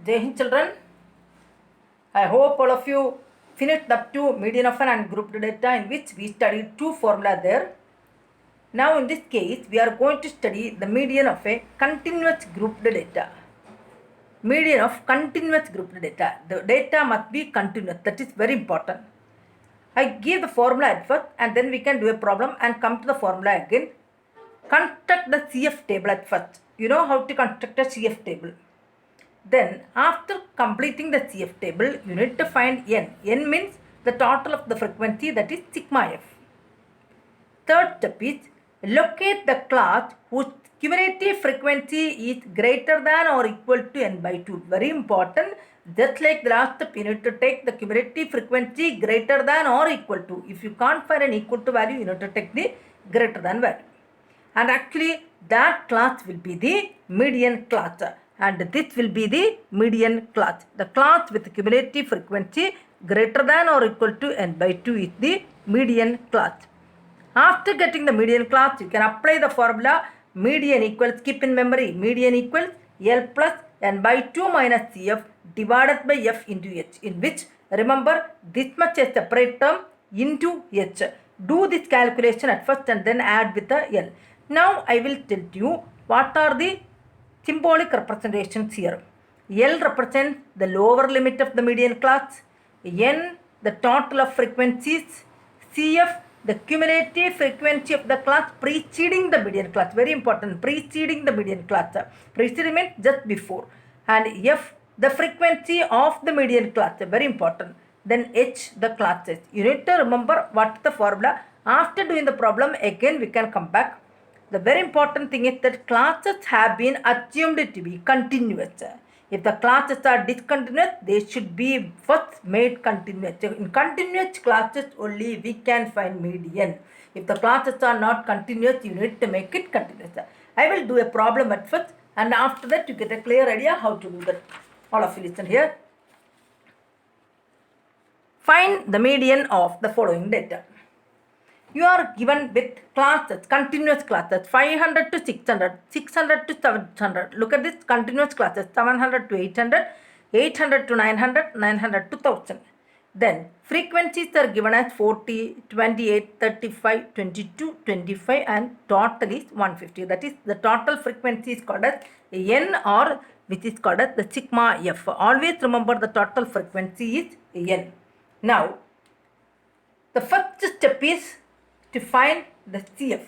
Jai Hind children, I hope all of you finished up to median of an and grouped data in which we studied two formula there. Now in this case, we are going to study the median of a continuous grouped data. Median of continuous grouped data. The data must be continuous. That is very important. I give the formula at first and then we can do a problem and come to the formula again. Construct the CF table at first. You know how to construct a CF table. Then after completing the CF table, you need to find N. N means the total of the frequency, that is sigma F. Third step is locate the class whose cumulative frequency is greater than or equal to N by 2. Very important. Just like the last step, you need to take the cumulative frequency greater than or equal to. If you can't find an equal to value, you need to take the greater than value. And actually that class will be the median class. And this will be the median class. The class with cumulative frequency greater than or equal to N by 2 is the median class. After getting the median class, you can apply the formula median equals, keep in memory, median equals L plus N by 2 minus CF divided by F into H, in which remember this much a separate term into H. Do this calculation at first and then add with the L. Now I will tell you what are the symbolic representations here. L represents the lower limit of the median class, N the total of frequencies, CF the cumulative frequency of the class preceding the median class. Very important, preceding the median class. Preceding means just before. And F the frequency of the median class. Very important. Then H the classes. You need to remember what the formula. After doing the problem, again we can come back. The very important thing is that classes have been assumed to be continuous. If the classes are discontinuous, they should be first made continuous. In continuous classes only we can find median. If the classes are not continuous, you need to make it continuous. I will do a problem at first and after that you get a clear idea how to do that. All of you listen here. Find the median of the following data. You are given with classes, continuous classes, 500 to 600, 600 to 700. Look at this continuous classes, 700 to 800, 800 to 900, 900 to 1000. Then frequencies are given as 40, 28, 35, 22, 25 and total is 150. That is the total frequency is called as N or which is called as the sigma F. Always remember the total frequency is N. Now, the first step is to find the CF.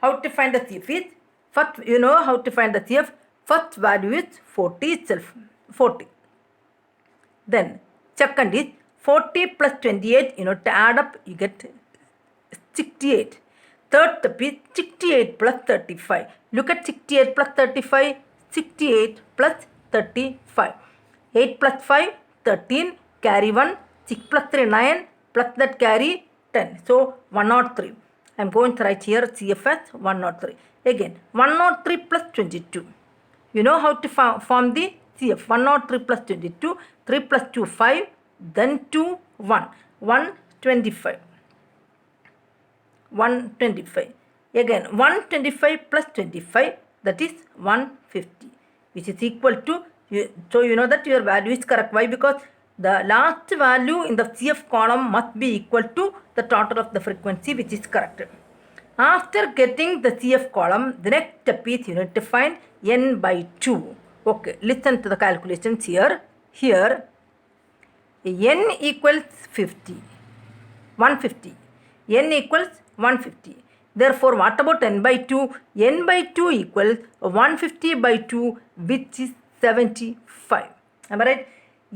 How to find the CF is, first you know how to find the CF. First value is 40 itself, 40. Then second is 40 plus 28, you know, to add up you get 68. Third step is 68 plus 35. Look at 68 plus 35, 68 plus 35. 8 plus 5, 13, carry 1, 6 plus 3, 9, plus that carry 10. So 103. I am going to write here CFS 103. Again 103 plus 22. You know how to form the CF. 103 plus 22. 3 plus 2 5. Then 2 1. 125. 125. Again 125 plus 25. That is 150. Which is equal to. So you know that your value is correct. Why? Because the last value in the CF column must be equal to the total of the frequency, which is correct. After getting the CF column, the next step is you need to find N by 2. Okay, listen to the calculations here. Here, N equals 50, 150. N equals 150. Therefore, what about N by 2? N by 2 equals 150 by 2, which is 75. Am I right?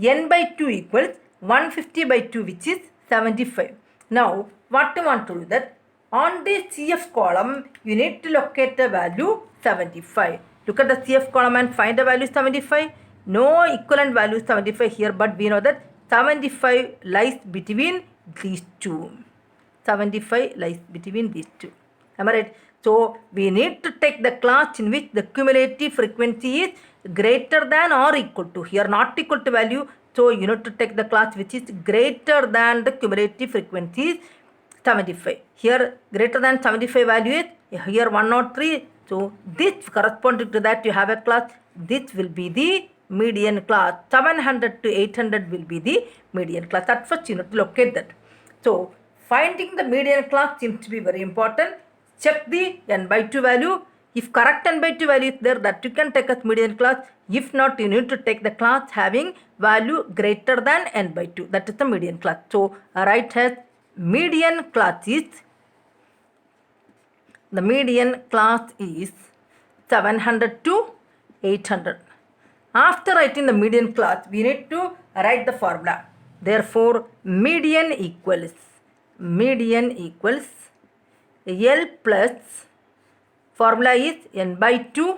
N by 2 equals 150 by 2, which is 75. Now, what you want to do that? On the CF column, you need to locate the value 75. Look at the CF column and find the value 75. No equivalent value 75 here, but we know that 75 lies between these two. 75 lies between these two. Am I right? So, we need to take the class in which the cumulative frequency is greater than or equal to. Here not equal to value. So, you need to take the class which is greater than the cumulative frequency is 75. Here greater than 75 value is here 103. So, this corresponding to that you have a class. This will be the median class. 700 to 800 will be the median class. At first you need to locate that. So finding the median class seems to be very important. Check the n by 2 value. If correct n by 2 value is there, that you can take as median class. If not, you need to take the class having value greater than n by 2. That is the median class. So write as median class is, the median class is 700 to 800. After writing the median class, we need to write the formula. Therefore, median equals L plus, formula is n by 2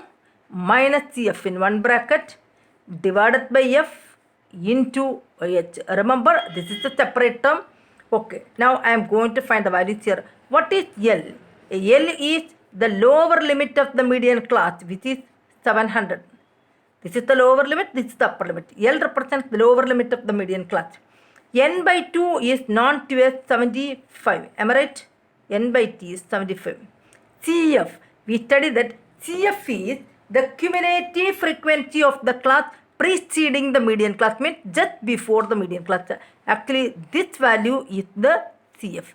minus CF in one bracket divided by F into H. Remember, this is the separate term. Okay, now I am going to find the values here. What is L? L is the lower limit of the median class, which is 700. This is the lower limit, this is the upper limit. L represents the lower limit of the median class. N by 2 is non-2 75. Am I right? N by T is 75. CF, we studied that CF is the cumulative frequency of the class preceding the median class, means just before the median class. Actually, this value is the CF.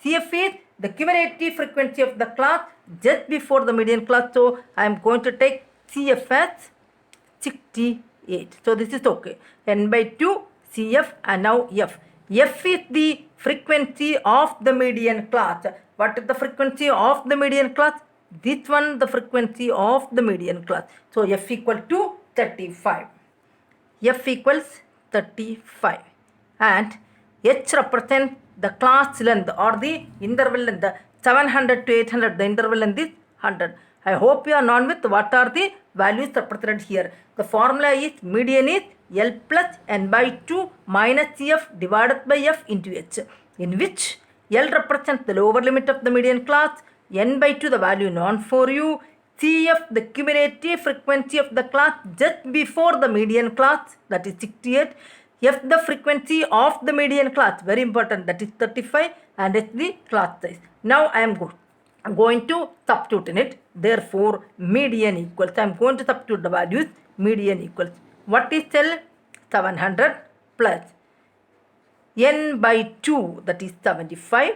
CF is the cumulative frequency of the class just before the median class. So I am going to take CF as 68. So this is okay. N by 2 CF and now F. F is the frequency of the median class. What is the frequency of the median class? This one, the frequency of the median class. So F equal to 35. F equals 35. And H represents the class length or the interval length. 700 to 800, the interval length is 100. I hope you are known with what are the values represented here. The formula is median is L plus n by 2 minus CF divided by F into H, in which L represents the lower limit of the median class, n by 2 the value known for you, CF the cumulative frequency of the class just before the median class, that is 68, F the frequency of the median class, very important, that is 35, and H the class size. Now I am going to substitute in it. Therefore, median equals, I am going to substitute the values. Median equals, what is L? 700 plus n by 2, that is 75,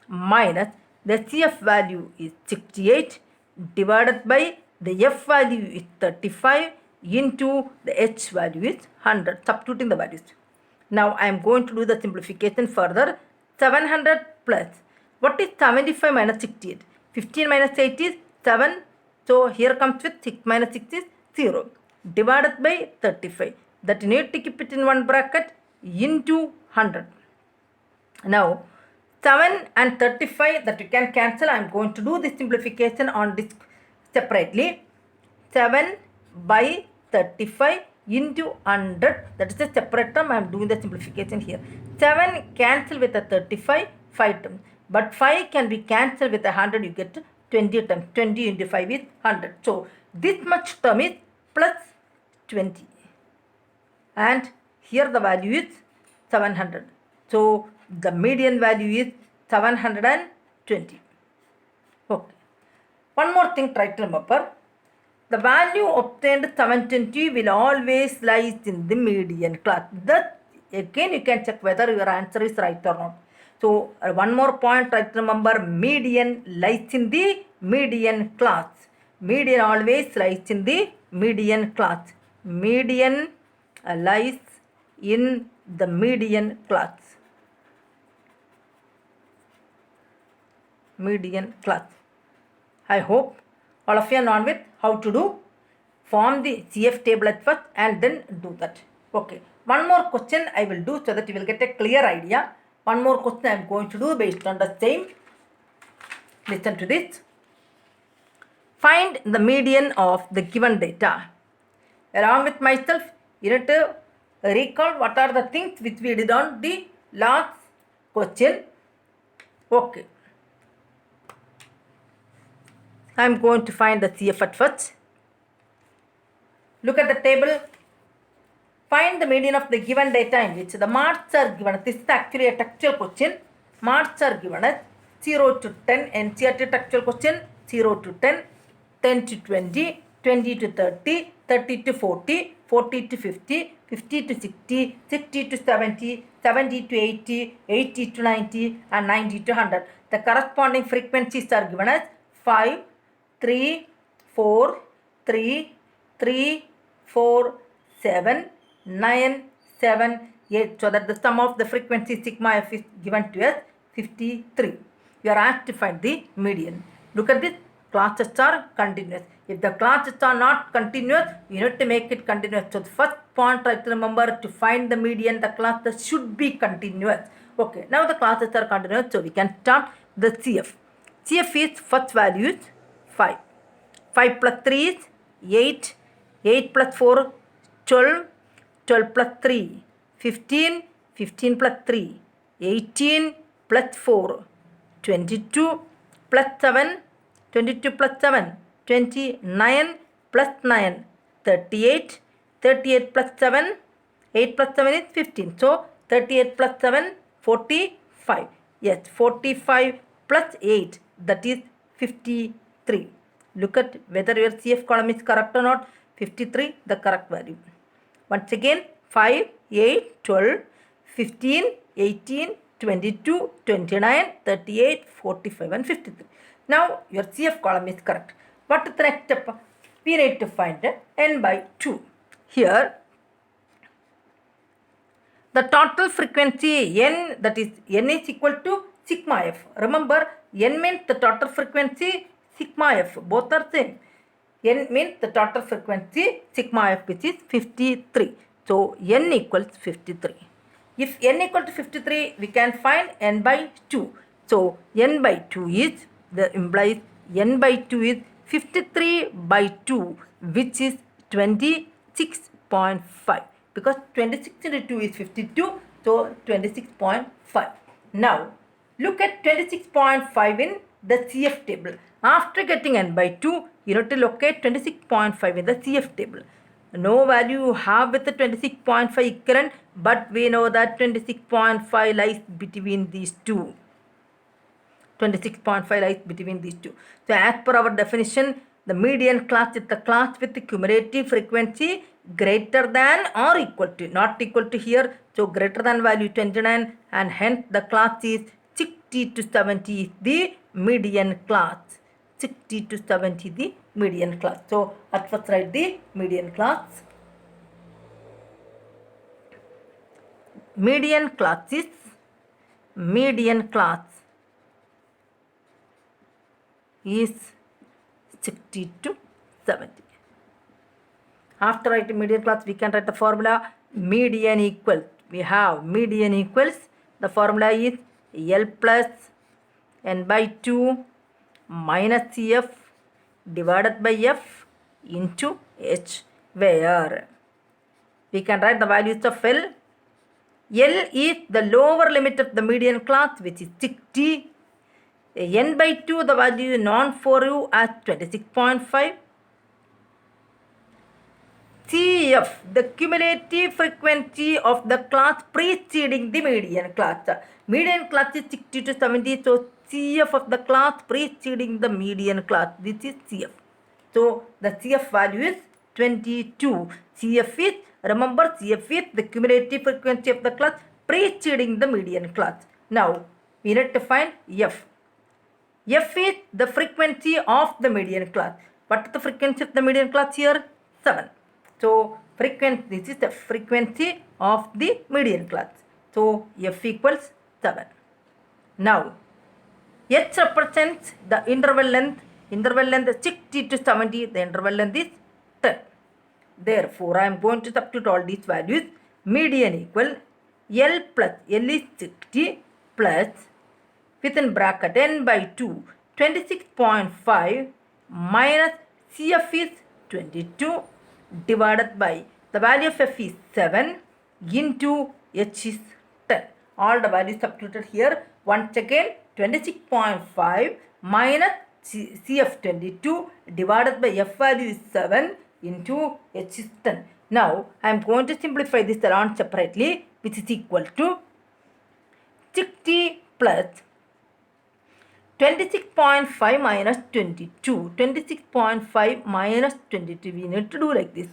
minus the CF value is 68 divided by the F value is 35 into the H value is 100, substituting the values. Now I am going to do the simplification further. 700 plus, what is 75 minus 68? 15 minus 8 is 7. So here comes with 6 minus 6 is 0. Divided by 35. That you need to keep it in one bracket into 100. Now 7 and 35 that you can cancel. I am going to do the simplification on this separately. 7 by 35 into 100, that is a separate term. I am doing the simplification here. 7 cancel with a 35, 5 terms. But 5 can be cancelled with 100, you get 20 terms. 20 into 5 is 100. So this much term is plus 20. And here the value is 700. So the median value is 720. Okay. One more thing try to remember. The value obtained 720 will always lies in the median class. That again you can check whether your answer is right or not. So one more point try to remember, median lies in the median class. Median always lies in the median class. Median lies in the median class. Median class. I hope all of you are known with how to do. Form the CF table at first and then do that. Okay. One more question I will do so that you will get a clear idea. One more question I am going to do based on the same. Listen to this. Find the median of the given data. Along with myself, you need to recall what are the things which we did on the last question. Okay. I am going to find the CF at first. Look at the table. Find the median of the given data in which the marks are given. This is actually a textual question. Marks are given as 0 to 10. NCERT textual question 0 to 10, 10 to 20, 20 to 30, 30 to 40, 40 to 50, 50 to 60, 60 to 70, 70 to 80, 80 to 90, and 90 to 100. The corresponding frequencies are given as 5, 3, 4, 3, 3, 4, 7, 9, 7, 8. So that the sum of the frequency sigma f is given to us 53. You are asked to find the median. Look at this. Classes are continuous. If the classes are not continuous, you need to make it continuous. So the first point try to remember, to find the median, the classes should be continuous. Okay, now the classes are continuous, so we can start the CF. CF is first value is 5. 5 plus 3 is 8. 8 plus 4, 12. 12 plus 3, 15. 15 plus 3, 18 plus 4, 22 plus 7. 22 plus 7, 29 plus 9, 38. 38 plus 7, 8 plus 7 is 15. So 38 plus 7, 45. Yes, 45 plus 8, that is 53. Look at whether your CF column is correct or not. 53, the correct value. Once again, 5, 8, 12, 15, 18, 22, 29, 38, 45 and 53. Now your CF column is correct. What is the next step? We need to find n by 2. Here the total frequency n, that is n is equal to sigma f. Remember, n means the total frequency, sigma f, both are same. N means the total frequency, sigma f, which is 53. So n equals 53. If n equal to 53, we can find n by 2. So n by 2 is, the implies n by 2 is 53 by 2, which is 26.5. Because 26 into 2 is 52, so 26.5. Now, look at 26.5 in the CF table. After getting n by 2, you need to locate 26.5 in the CF table. No value you have with the 26.5 equivalent, but we know that 26.5 lies between these two. 26.5 lies between these two. So as per our definition, the median class is the class with the cumulative frequency greater than or equal to, not equal to here, so greater than value 29, and hence the class is 60 to 70 is the median class. 60 to 70 the median class. So at first write the median class. Median class is 60 to 70. After writing median class, we can write the formula median equals. We have median equals, the formula is L plus n by 2 minus CF divided by F into H, where we can write the values of L. L is the lower limit of the median class, which is 60. N by 2, the value is known for you as 26.5. CF, the cumulative frequency of the class preceding the median class. Median class is 60 to 70, so CF of the class preceding the median class, this is CF. So the CF value is 22. CF is, remember, CF is the cumulative frequency of the class preceding the median class. Now we need to find F. F is the frequency of the median class. What is the frequency of the median class here? 7. So frequency, this is the frequency of the median class. So F equals 7. Now H represents the interval length. Interval length is 60 to 70. The interval length is 10. Therefore, I am going to substitute all these values. Median equal L plus L is 60 plus within bracket n by 2, 26.5 minus CF is 22 divided by the value of F is 7 into H is 10. All the values substituted here. Once again, 26.5 minus CF 22 divided by F value is 7 into H is 10. Now, I am going to simplify this around separately, which is equal to 60 plus 26.5 minus 22. 26.5 minus 22. We need to do like this.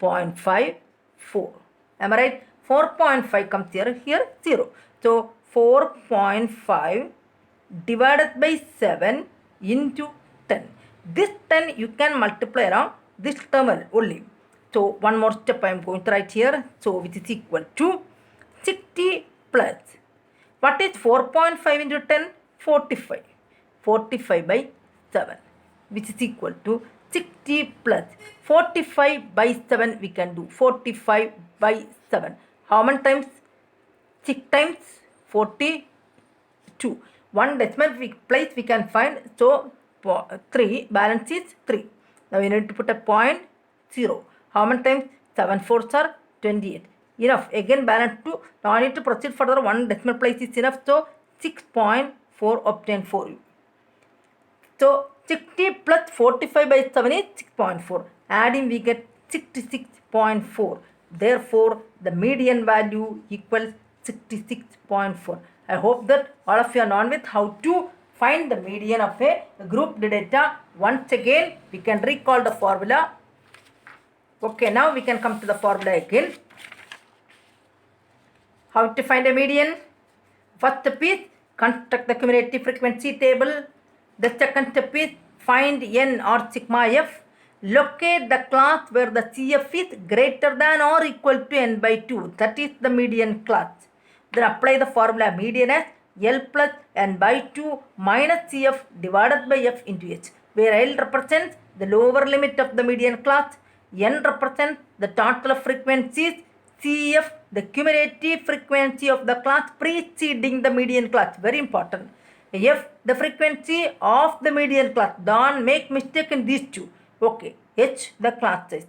0.54. Am I right? 4.5 comes here 0. So 4.5 divided by 7 into 10. This 10 you can multiply around this term only. So one more step I am going to write here. So which is equal to 60 plus. What is 4.5 into 10? 45. 45 by 7, which is equal to 60 plus 45 by 7 we can do. 45 by 7. How many times? 6 times 42. One decimal place we can find. So 3, balance is 3. Now we need to put a point 0. How many times? 7 4s are 28. Enough. Again balance 2. Now I need to proceed further. One decimal place is enough. So 6.4 obtained for you. So 60 plus 45 by 7 is 6.4. Adding we get 66.4. Therefore, the median value equals 66.4. I hope that all of you are known with how to find the median of a grouped data. Once again, we can recall the formula. Okay, now we can come to the formula again. How to find a median? First step is construct the cumulative frequency table. The second step is find n or sigma f. Locate the class where the CF is greater than or equal to n by 2. That is the median class. Then apply the formula median as L plus n by 2 minus CF divided by f into h, where L represents the lower limit of the median class, n represents the total of frequencies, CF the cumulative frequency of the class preceding the median class. Very important. F the frequency of the median class. Don't make mistake in these two. Okay. H the class size.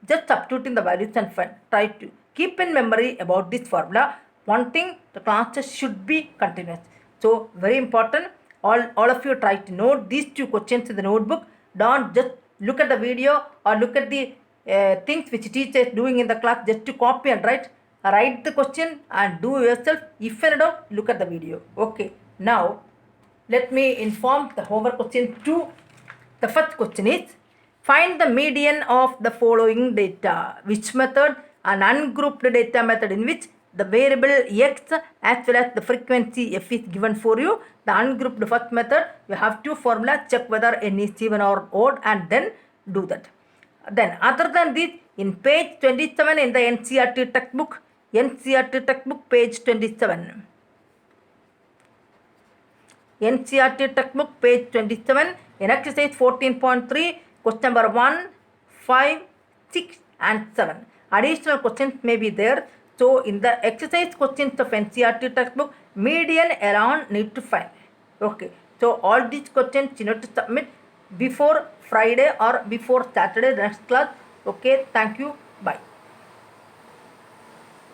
Just substituting the values and find. Try to keep in memory about this formula. One thing, the classes should be continuous. So very important. All of you try to note these two questions in the notebook. Don't just look at the video or look at the things which teacher is doing in the class just to copy and write. Write the question and do yourself. If you don't, look at the video. Okay. Now, let me inform the homework question 2. The first question is, find the median of the following data. Which method? An ungrouped data method in which the variable x as well as the frequency f is given for you. The ungrouped first method, you have two formulas, check whether n is even or odd and then do that. Then other than this, in page 27 in the NCERT textbook page 27. NCERT textbook page 27 in exercise 14.3, question number 1, 5, 6 and 7. Additional questions may be there. So in the exercise questions of NCERT textbook, median around need to find. Okay. So all these questions you need to submit before Friday or before Saturday next class. Okay. Thank you. Bye.